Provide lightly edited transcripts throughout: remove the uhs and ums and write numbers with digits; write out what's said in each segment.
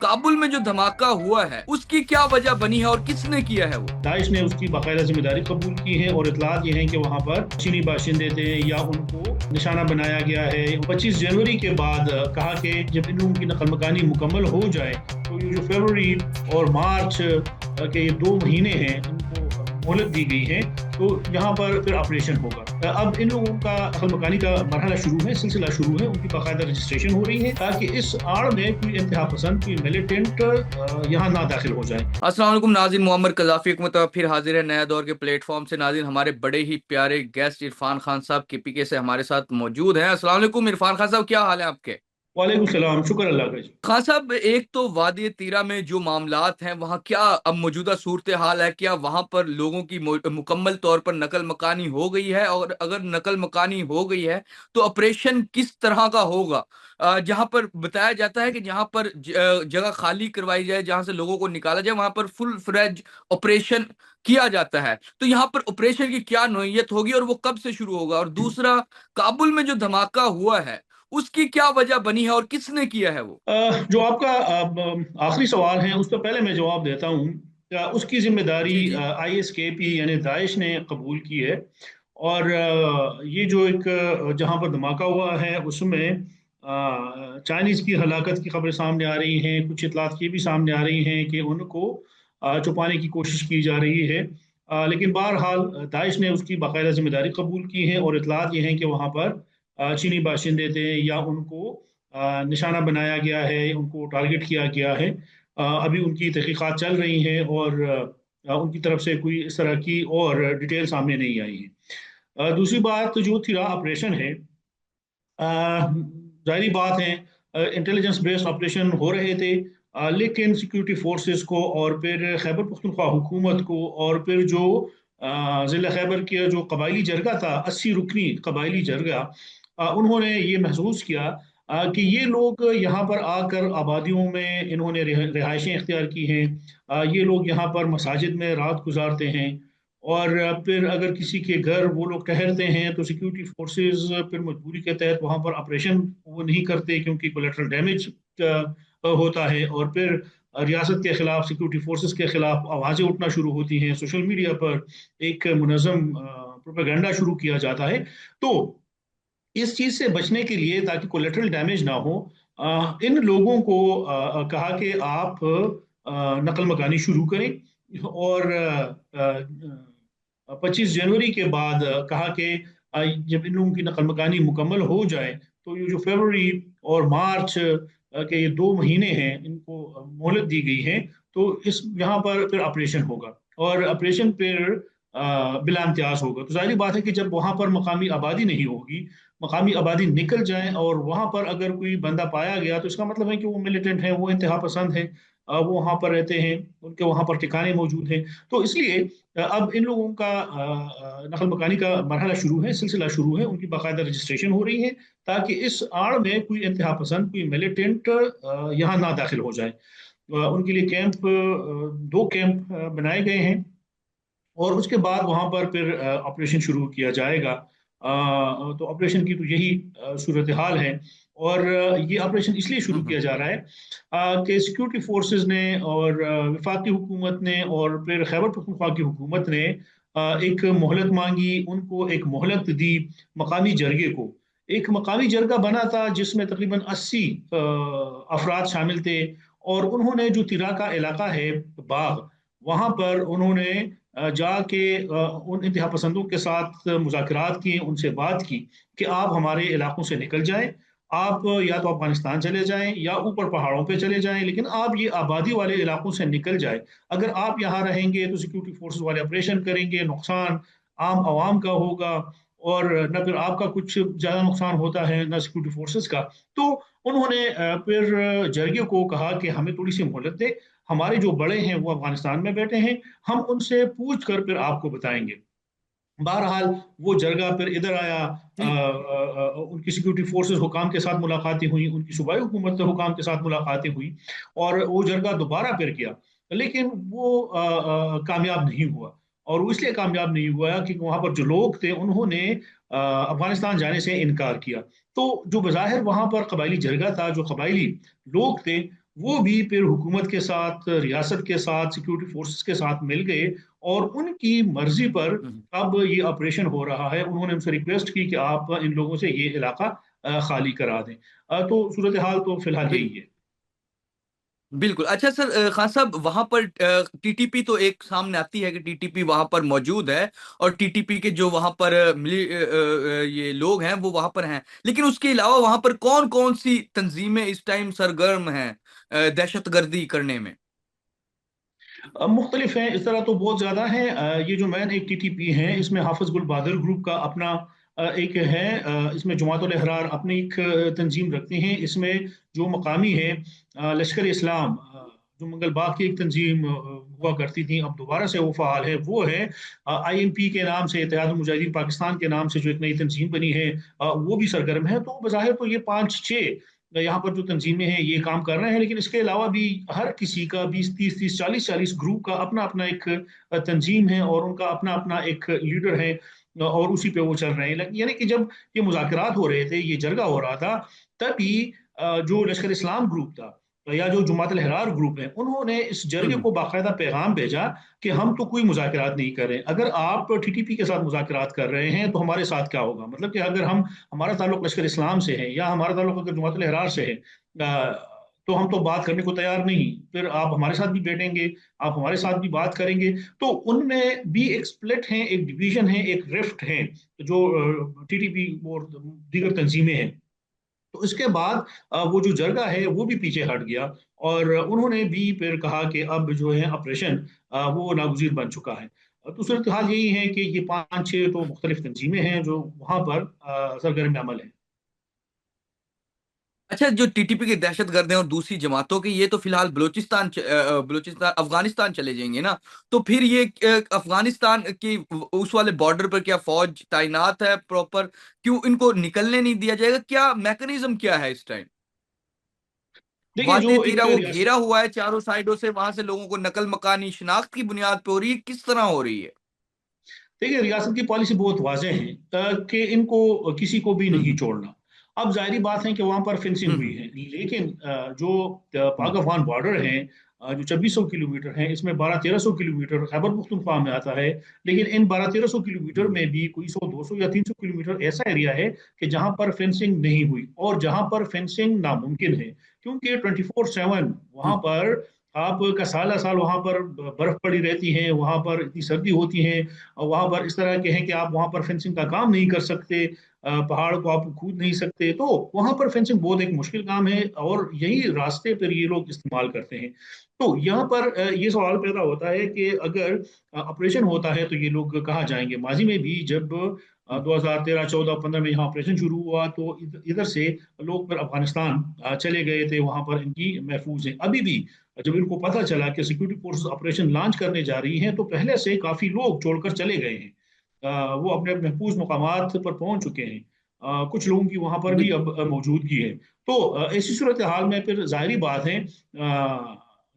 काबुल में जो धमाका हुआ है उसकी क्या वजह बनी है और किसने किया है वो? दाइश ने उसकी बाकायदा जिम्मेदारी कबूल की है और इतलात ये हैं कि वहाँ पर चीनी बाशिंदे थे या उनको निशाना बनाया गया है। 25 जनवरी के बाद कहा कि जब इन लोगों की नकल मकानी मुकम्मल हो जाए तो ये जो फरवरी और मार्च के ये 2 महीने हैं इनको मोहलत दी गई है, तो यहाँ पर फिर ऑपरेशन होगा। अब इन लोगों का नकल मकानी का मरहला शुरू है, सिलसिला शुरू है, उनकी बाकायदा रजिस्ट्रेशन हो रही है ताकि इस आड़ में कोई इंतहा पसंद, कोई मिलिटेंट यहाँ ना दाखिल हो जाए। अस्सलाम वालेकुम नाज़रीन, मोहम्मद कज़ाफ़ी एक मरतबा फिर हाजिर है नया दौर के प्लेटफॉर्म से। नाज़रीन, हमारे बड़े ही प्यारे गेस्ट इरफान खान साहब केपीके से हमारे साथ मौजूद हैं। अस्सलाम वालेकुम इरफान खान साहब, क्या हाल है आपके? वालेकुम सलाम, शुक्र अल्लाह का जी। खान साहब, एक तो वादी तीरा में जो मामलात हैं वहाँ क्या अब मौजूदा सूरत हाल है? क्या वहाँ पर लोगों की मुकम्मल तौर पर नकल मकानी हो गई है? और अगर नकल मकानी हो गई है तो ऑपरेशन किस तरह का होगा? जहाँ पर बताया जाता है कि जहाँ पर जगह खाली करवाई जाए, जहाँ से लोगों को निकाला जाए, वहाँ पर फुल फ्लेज ऑपरेशन किया जाता है। तो यहाँ पर ऑपरेशन की क्या नौइयत होगी और वो कब से शुरू होगा? और दूसरा, काबुल में जो धमाका हुआ है उसकी क्या वजह बनी है और किसने किया है वो? जो आपका आखिरी सवाल है उस पर पहले मैं जवाब देता हूँ। उसकी जिम्मेदारी जी जी। ISKP यानी दाइश ने कबूल की है। और ये जो एक जहाँ पर धमाका हुआ है उसमें चाइनीज़ की हलाकत की खबरें सामने आ रही हैं, कुछ इतलात ये भी सामने आ रही हैं कि उनको छुपाने की कोशिश की जा रही है। लेकिन बहरहाल दाइश ने उसकी बाकायदा जिम्मेदारी कबूल की है और इतलात ये हैं कि वहाँ पर चीनी बाशिंदे थे या उनको निशाना बनाया गया है, उनको टारगेट किया गया है। अभी उनकी तहकीकात चल रही हैं और उनकी तरफ से कोई इस तरह की और डिटेल सामने नहीं आई है। दूसरी बात जो थी ऑपरेशन है, जाहिर बात है इंटेलिजेंस बेस्ड ऑपरेशन हो रहे थे। लेकिन सिक्योरिटी फोर्सेस को और फिर खैबर पख्तूनख्वा हुकूमत को और फिर जो ज़िला खैबर के जो कबायली जरगा था, 80 रुकनी कबायली जरगा, उन्होंने ये महसूस किया कि ये लोग यहाँ पर आकर आबादियों में इन्होंने रिहाइशें इख्तियार की हैं। ये लोग यहाँ पर मसाजिद में रात गुजारते हैं और फिर अगर किसी के घर वो लोग ठहरते हैं तो सिक्योरिटी फोर्सेस फिर मजबूरी के तहत वहाँ पर ऑपरेशन वो नहीं करते क्योंकि कोलेटरल डैमेज होता है। और फिर रियासत के खिलाफ, सिक्योरिटी फोर्सेस के खिलाफ आवाज़ें उठना शुरू होती हैं, सोशल मीडिया पर एक मुनज़्ज़म प्रोपेगेंडा शुरू किया जाता है। तो इस चीज से बचने के लिए, ताकि कोलेटरल डैमेज ना हो, इन लोगों को कहा कि आप नकल मकानी शुरू करें। और 25 जनवरी के बाद कहा कि जब इन लोगों की नकल मकानी मुकम्मल हो जाए तो ये जो फरवरी और मार्च के ये 2 महीने हैं इनको मोहलत दी गई है, तो इस यहाँ पर फिर ऑपरेशन होगा और ऑपरेशन फिर बिला इम्तियाज होगा। तो जाहिर बात है कि जब वहां पर मकामी आबादी नहीं होगी, मकामी आबादी निकल जाए और वहां पर अगर कोई बंदा पाया गया तो इसका मतलब है कि वो मिलिटेंट है, वो इंतहा पसंद है, वो वहां पर रहते हैं, उनके वहां पर ठिकाने मौजूद हैं। तो इसलिए अब इन लोगों का नकल मकानी का मरहला शुरू है, सिलसिला शुरू है, उनकी बाकायदा रजिस्ट्रेशन हो रही है ताकि इस आड़ में कोई इंतहा पसंद, कोई मिलिटेंट यहाँ ना दाखिल हो जाए। उनके लिए कैंप, 2 कैंप बनाए गए हैं और उसके बाद वहां पर फिर ऑपरेशन शुरू किया जाएगा। तो ऑपरेशन की तो यही सूरत हाल है। और ये ऑपरेशन इसलिए शुरू हम्म। किया जा रहा है कि सिक्योरिटी फोर्सेस ने और वफाकी हुकूमत ने और फिर खैबर पख्तूनख्वा की हुकूमत ने एक मोहलत मांगी, उनको एक मोहलत दी मकामी जरगे को। एक मकामी जरगा बना था जिसमें तकरीबन 80 अफराद शामिल थे और उन्होंने जो तिरा का इलाका है, बाग, वहां पर उन्होंने जाके उन इंतहा पसंदों के साथ मुज़ाकरात किए, उनसे बात की कि आप हमारे इलाकों से निकल जाएं, आप या तो अफगानिस्तान चले जाएं या ऊपर पहाड़ों पे चले जाएं, लेकिन आप ये आबादी वाले इलाकों से निकल जाएं। अगर आप यहाँ रहेंगे तो सिक्योरिटी फोर्सेस वाले ऑपरेशन करेंगे, नुकसान आम आवाम का होगा और न फिर आपका कुछ ज़्यादा नुकसान होता है न सिक्योरिटी फोर्सेस का। तो उन्होंने फिर जरगे को कहा कि हमें थोड़ी सी मोहलत दे, हमारे जो बड़े हैं वो अफगानिस्तान में बैठे हैं, हम उनसे पूछ कर फिर आपको बताएंगे। बहरहाल वो जरगा फिर इधर आया। जी। उनकी सिक्योरिटी फोर्सेस हुकाम के साथ मुलाकातें हुई, उनकी सूबाई हुकूमत हुकाम के साथ मुलाकातें हुई और वो जरगा दोबारा फिर किया। लेकिन वो कामयाब नहीं हुआ। और वो इसलिए कामयाब नहीं हुआ कि वहां पर जो लोग थे उन्होंने अफगानिस्तान जाने से इनकार किया। तो जो बज़ाहिर वहां पर कबायली जरगा था, जो कबायली लोग थे, वो भी फिर हुकूमत के साथ, रियासत के साथ, सिक्योरिटी फोर्सेस के साथ मिल गए और उनकी मर्जी पर हम्म। अब ये ऑपरेशन हो रहा है। उन्होंने उनसे रिक्वेस्ट की कि आप इन लोगों से ये इलाका खाली करा दें। तो सूरत हाल तो फिलहाल यही बिल, है। बिल्कुल। अच्छा सर, खान साहब वहां पर टीटीपी तो एक सामने आती है कि टीटीपी वहां पर मौजूद है, और टीटीपी के जो वहां पर ये लोग हैं वो वहां पर हैं, लेकिन उसके अलावा वहां पर कौन कौन सी तंजीमें इस टाइम सरगर्म हैं दहशतगर्दी करने में? मुख्तलिफ हैं, इस तरह तो बहुत ज़्यादा है। ये जो मैन एक टीटीपी है, इसमें हाफिज गुल बहादुर ग्रुप का अपना एक है। इसमें जमातुल अहरार अपनी एक तंजीम रखते हैं। इसमें जो मकामी है लश्कर इस्लाम, जो मंगल बाग की एक तंजीम हुआ करती थी, अब दोबारा से वो फाल है, वो है आईएमपी के नाम से, इत्तेहाद मुजाहिदीन पाकिस्तान के नाम से जो एक नई तंजीम बनी है, वो भी सरगर्म है। तो बज़ाहिर तो ये पाँच छः यहाँ पर जो तंजीमें हैं ये काम कर रहे हैं, लेकिन इसके अलावा भी हर किसी का 20 30 30 40 40 ग्रुप का अपना अपना एक तंजीम है और उनका अपना अपना एक लीडर है, और उसी पे वो चल रहे हैं। यानी कि जब ये मुज़ाकरात हो रहे थे, ये जरगा हो रहा था, तभी जो लश्कर इस्लाम ग्रुप था या जो जुमात अल ग्रुप है, उन्होंने इस जरगे हम्म। को बाकायदा पैगाम भेजा कि हम तो कोई मुज़ाकरात नहीं कर रहे। अगर आप टीटीपी के साथ मुज़ाकरात कर रहे हैं तो हमारे साथ क्या होगा? मतलब कि अगर हम, हमारा ताल्लुक लश्कर इस्लाम से है या हमारा ताल्लुक अगर जुमात अल से है, तो हम तो बात करने को तैयार नहीं। फिर आप हमारे साथ भी बैठेंगे, आप हमारे साथ भी बात करेंगे। तो उनमें भी एक स्प्लिट है, एक डिवीजन है, एक रिफ्ट है, जो टीटीपी और दीगर तंजीमें हैं। तो इसके बाद वो जो जरगा है वो भी पीछे हट गया, और उन्होंने भी फिर कहा कि अब जो है ऑपरेशन वो नागुजीर बन चुका है। तो सूरत हाल यही है कि ये पांच छह तो मुख्तलिफ तंजीमें हैं जो वहां पर सरगर्म अमल है। अच्छा, जो टीटीपी के दहशतगर्द हैं और दूसरी जमातों के, ये तो फिलहाल बलूचिस्तान अफगानिस्तान चले जाएंगे ना? तो फिर ये अफगानिस्तान की उस वाले बॉर्डर पर क्या फौज तैनात है प्रॉपर? क्यों इनको निकलने नहीं दिया जाएगा? क्या मैकेनिज्म क्या है इस टाइम? देखिए वादी जो तीरा एक वो रियासत, घेरा हुआ है चारों साइडों से, वहां से लोगों को नकल मकानी शिनाख्त की बुनियाद पे हो रही है, किस तरह हो रही है? देखिए रियासत की पॉलिसी बहुत वाजह है कि इनको किसी को भी नहीं हम्म। छोड़ना। अब जाहिर बात है कि वहां पर फेंसिंग हुई हम्म। है, लेकिन जो पाक हम्म। अफगान बॉर्डर है, जो 2600 किलोमीटर है, इसमें 12 1300 किलोमीटर खैबर पख्तूनख्वा में आता है। लेकिन इन 12 1300 किलोमीटर हम्म। में भी कोई 100 200 या 300 किलोमीटर ऐसा एरिया है कि जहां पर फेंसिंग नहीं हुई और जहां पर फेंसिंग नामुमकिन है, क्योंकि 24/7 वहां हम्म। पर आपका साल साल वहां पर बर्फ पड़ी रहती है, वहां पर इतनी सर्दी होती है, और वहां पर इस तरह के हैं कि आप वहां पर फेंसिंग का काम नहीं कर सकते, पहाड़ को आप कूद नहीं सकते। तो वहां पर फेंसिंग बहुत एक मुश्किल काम है, और यही रास्ते पर ये लोग इस्तेमाल करते हैं। तो यहाँ पर ये सवाल पैदा होता है कि अगर ऑपरेशन होता है तो ये लोग कहाँ जाएंगे? माजी में भी जब हम्म। 2013 14 15 में यहाँ ऑपरेशन शुरू हुआ तो इधर से लोग फिर अफगानिस्तान चले गए थे, वहां पर इनकी महफूज है अभी भी। जब इनको पता चला कि सिक्योरिटी फोर्सेस ऑपरेशन लॉन्च करने जा रही हैं, तो पहले से काफी लोग छोड़कर चले गए हैं। वो अपने महफूज मकामात पर पहुंच चुके हैं। कुछ लोगों की वहां पर भी बिल- अब मौजूदगी है। तो ऐसी सूरत हाल में फिर जाहिर बात है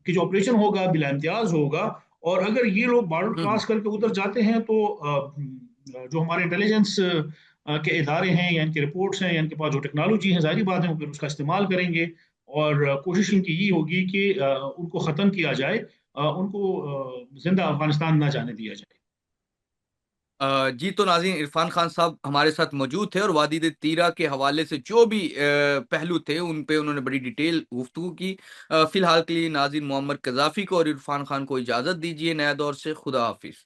कि जो ऑपरेशन होगा बिला इम्तियाज होगा। और अगर ये लोग बॉर्डर हम्म। क्रॉस करके उधर जाते हैं तो जो हमारे इंटेलिजेंस के इदारे हैं या इनके रिपोर्ट्स हैं या इनके पास जो टेक्नोलॉजी है, जाहिर बात है वो फिर उसका इस्तेमाल करेंगे। और कोशिश इनकी ये होगी कि उनको ख़त्म किया जाए, उनको जिंदा अफगानिस्तान ना जाने दिया जाए। जी, तो नाज़रीन, इरफान खान साहब हमारे साथ मौजूद थे और वादी तीरा के हवाले से जो भी पहलू थे उन पे उन्होंने बड़ी डिटेल गुफ्तगू की। फिलहाल के लिए नाज़रीन, मोहम्मद कजाफी को और इरफान खान को इजाज़त दीजिए। नया दौर से खुदा हाफिज।